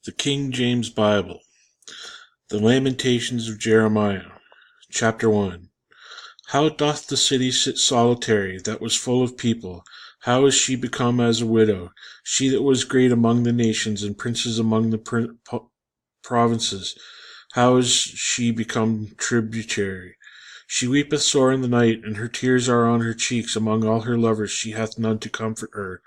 The King James Bible. The Lamentations of Jeremiah. Chapter 1. How doth the city sit solitary, that was full of people? How is she become as a widow, she that was great among the nations, and princes among the provinces? How is she become tributary? She weepeth sore in the night, and her tears are on her cheeks. Among all her lovers she hath none to comfort her.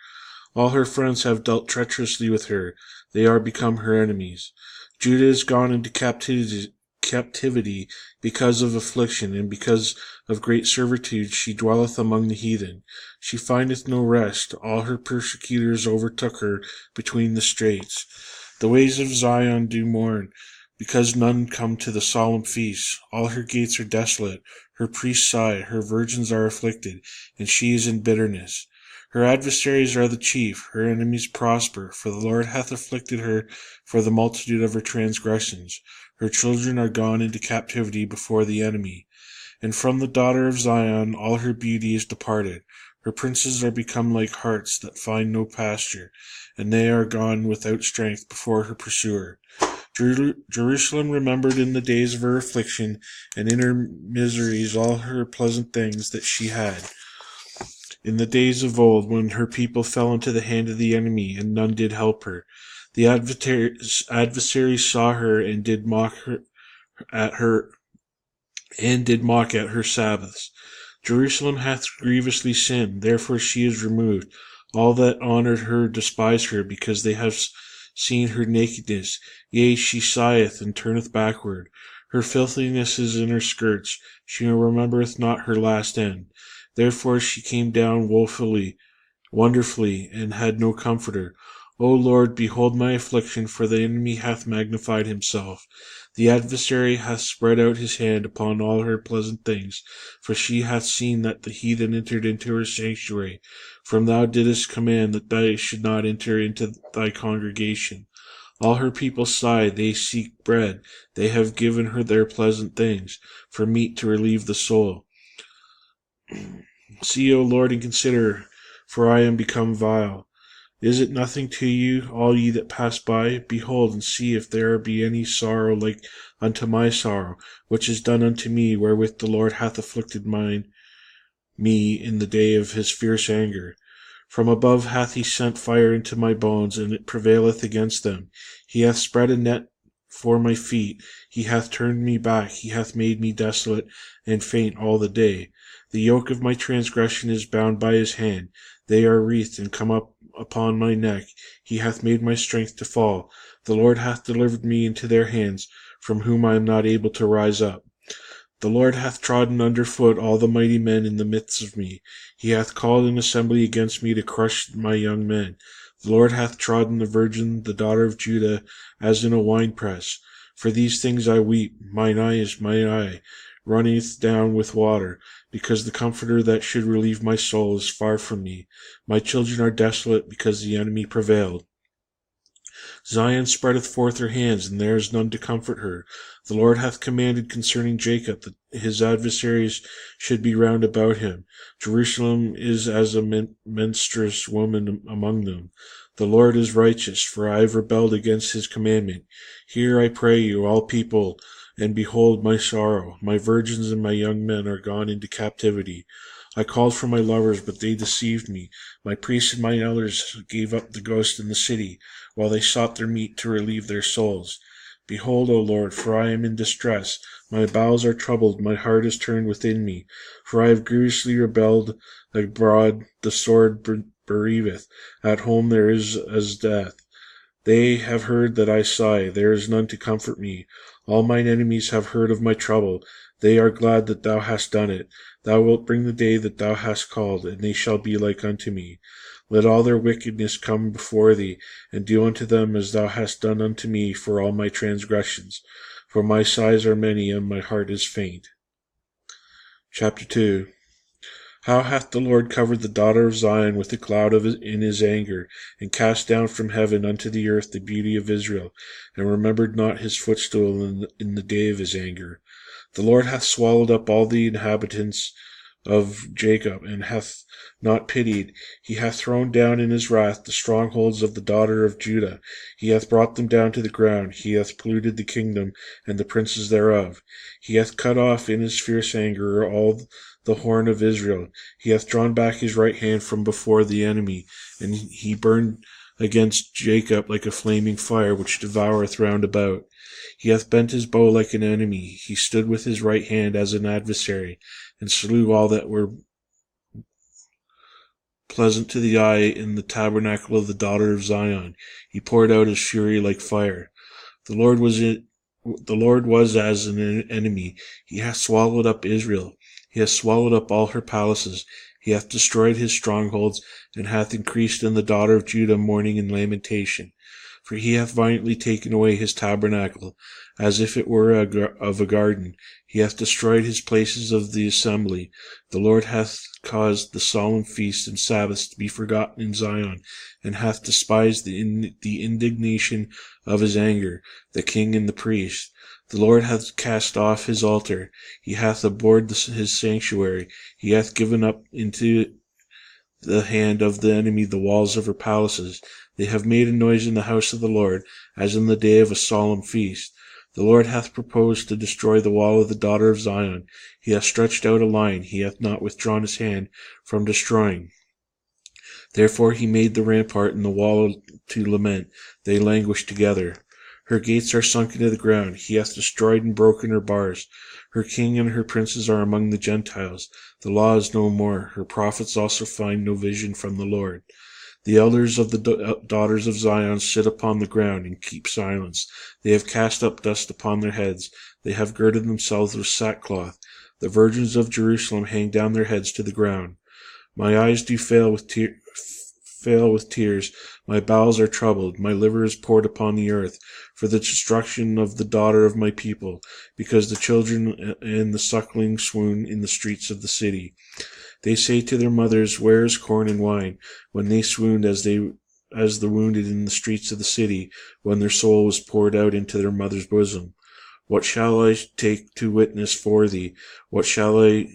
All her friends have dealt treacherously with her, they are become her enemies. Judah is gone into captivity because of affliction, and because of great servitude she dwelleth among the heathen. She findeth no rest, all her persecutors overtook her between the straits. The ways of Zion do mourn, because none come to the solemn feast. All her gates are desolate, her priests sigh, her virgins are afflicted, and she is in bitterness. Her adversaries are the chief, her enemies prosper, for the Lord hath afflicted her for the multitude of her transgressions. Her children are gone into captivity before the enemy. And from the daughter of Zion all her beauty is departed. Her princes are become like harts that find no pasture, and they are gone without strength before her pursuer. Jerusalem remembered in the days of her affliction, and in her miseries all her pleasant things that she had. In the days of old, when her people fell into the hand of the enemy, and none did help her, the adversaries saw her and did mock at her Sabbaths. Jerusalem hath grievously sinned, therefore she is removed. All that honored her despise her, because they have seen her nakedness. Yea, she sigheth and turneth backward. Her filthiness is in her skirts. She remembereth not her last end. Therefore she came down wonderfully, and had no comforter. O Lord, behold my affliction, for the enemy hath magnified himself. The adversary hath spread out his hand upon all her pleasant things, for she hath seen that the heathen entered into her sanctuary. For thou didst command that they should not enter into thy congregation. All her people sigh, they seek bread. They have given her their pleasant things, for meat to relieve the soul. See, O Lord, and consider, for I am become vile. Is it nothing to you, all ye that pass by? Behold, and see if there be any sorrow like unto my sorrow, which is done unto me, wherewith the Lord hath afflicted me in the day of his fierce anger. From above hath he sent fire into my bones, and it prevaileth against them. He hath spread a net for my feet, he hath turned me back, he hath made me desolate and faint all the day. The yoke of my transgression is bound by his hand, they are wreathed and come up upon my neck. He hath made my strength to fall. The Lord hath delivered me into their hands, from whom I am not able to rise up. The Lord hath trodden under foot all the mighty men in the midst of me. He hath called an assembly against me to crush my young men. The Lord hath trodden the virgin, the daughter of Judah, as in a winepress. For these things I weep, mine eye runneth down with water, because the Comforter that should relieve my soul is far from me. My children are desolate, because the enemy prevailed. Zion spreadeth forth her hands, and there is none to comfort her. The Lord hath commanded concerning Jacob that his adversaries should be round about him. Jerusalem is as a menstruous woman among them. The Lord is righteous, for I have rebelled against his commandment. Hear, I pray you, all people, and behold my sorrow. My virgins and my young men are gone into captivity. I called for my lovers, but they deceived me. My priests and my elders gave up the ghost in the city, while they sought their meat to relieve their souls. Behold, O Lord, for I am in distress. My bowels are troubled, my heart is turned within me. For I have grievously rebelled. Abroad the sword bereaveth. At home there is as death. They have heard that I sigh. There is none to comfort me. All mine enemies have heard of my trouble. They are glad that thou hast done it. Thou wilt bring the day that thou hast called, and they shall be like unto me. Let all their wickedness come before thee, and do unto them as thou hast done unto me for all my transgressions. For my sighs are many, and my heart is faint. Chapter 2. How hath the Lord covered the daughter of Zion with a cloud in his anger, and cast down from heaven unto the earth the beauty of Israel, and remembered not his footstool in the day of his anger. The Lord hath swallowed up all the inhabitants of Jacob, and hath not pitied. He hath thrown down in his wrath the strongholds of the daughter of Judah. He hath brought them down to the ground. He hath polluted the kingdom and the princes thereof. He hath cut off in his fierce anger all the horn of Israel. He hath drawn back his right hand from before the enemy, and he burned against Jacob like a flaming fire, which devoureth round about. He hath bent his bow like an enemy. He stood with his right hand as an adversary, and slew all that were pleasant to the eye in the tabernacle of the daughter of Zion. He poured out his fury like fire. The Lord was as an enemy. He hath swallowed up Israel. He hath swallowed up all her palaces. He hath destroyed his strongholds, and hath increased in the daughter of Judah mourning and lamentation. For he hath violently taken away his tabernacle, as if it were of a garden. He hath destroyed his places of the assembly. The Lord hath caused the solemn feasts and Sabbaths to be forgotten in Zion, and hath despised the indignation of his anger, the king and the priest. The Lord hath cast off his altar. He hath abhorred his sanctuary. He hath given up into the hand of the enemy the walls of her palaces. They have made a noise in the house of the Lord, as in the day of a solemn feast. The Lord hath proposed to destroy the wall of the daughter of Zion. He hath stretched out a line. He hath not withdrawn his hand from destroying. Therefore he made the rampart and the wall to lament. They languish together. Her gates are sunk into the ground. He hath destroyed and broken her bars. Her king and her princes are among the Gentiles. The law is no more. Her prophets also find no vision from the Lord. The elders of the daughters of Zion sit upon the ground and keep silence. They have cast up dust upon their heads. They have girded themselves with sackcloth. The virgins of Jerusalem hang down their heads to the ground. My eyes do fail with tears. My bowels are troubled. My liver is poured upon the earth for the destruction of the daughter of my people, because the children and the suckling swoon in the streets of the city. They say to their mothers, Where is corn and wine? When they swooned as the wounded in the streets of the city, when their soul was poured out into their mother's bosom. What shall I take to witness for thee? What shall I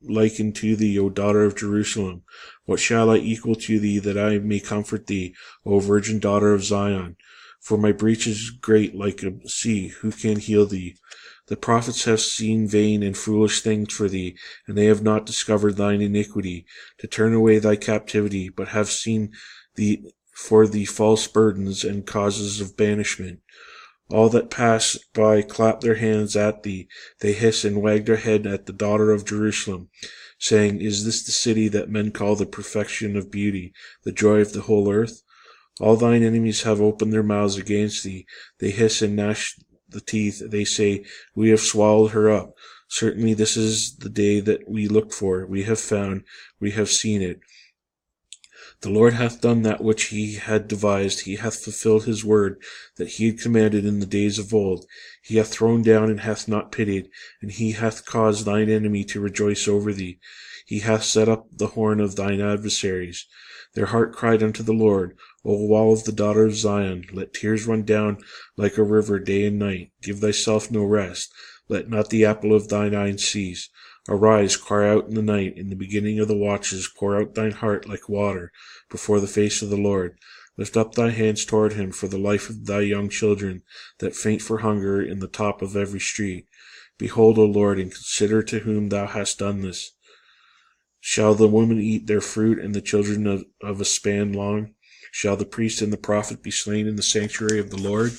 liken to thee, O daughter of Jerusalem? What shall I equal to thee, that I may comfort thee, O virgin daughter of Zion? For my breach is great like a sea. Who can heal thee? The prophets have seen vain and foolish things for thee, and they have not discovered thine iniquity, to turn away thy captivity, but have seen thee for the false burdens and causes of banishment. All that pass by clap their hands at thee. They hiss and wag their head at the daughter of Jerusalem, saying, Is this the city that men call the perfection of beauty, the joy of the whole earth? All thine enemies have opened their mouths against thee. They hiss and gnash the teeth. They say, We have swallowed her up. Certainly this is the day that we looked for. We have found, we have seen it. The Lord hath done that which he had devised. He hath fulfilled his word that he had commanded in the days of old. He hath thrown down and hath not pitied, and he hath caused thine enemy to rejoice over thee. He hath set up the horn of thine adversaries. Their heart cried unto the Lord, O wall of the daughter of Zion, let tears run down like a river day and night. Give thyself no rest. Let not the apple of thine eye cease. Arise, cry out in the night. In the beginning of the watches, pour out thine heart like water before the face of the Lord. Lift up thy hands toward him for the life of thy young children that faint for hunger in the top of every street. Behold, O Lord, and consider to whom thou hast done this. Shall the woman eat their fruit, and the children of a span long? Shall the priest and the prophet be slain in the sanctuary of the Lord?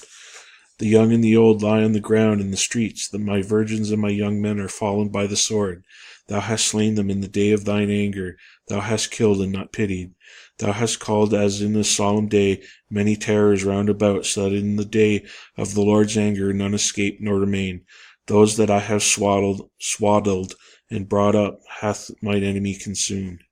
The young and the old lie on the ground in the streets. My virgins and my young men are fallen by the sword. Thou hast slain them in the day of thine anger. Thou hast killed and not pitied. Thou hast called as in a solemn day many terrors round about, so that in the day of the Lord's anger none escape nor remain. Those that I have swaddled and brought up hath mine enemy consumed.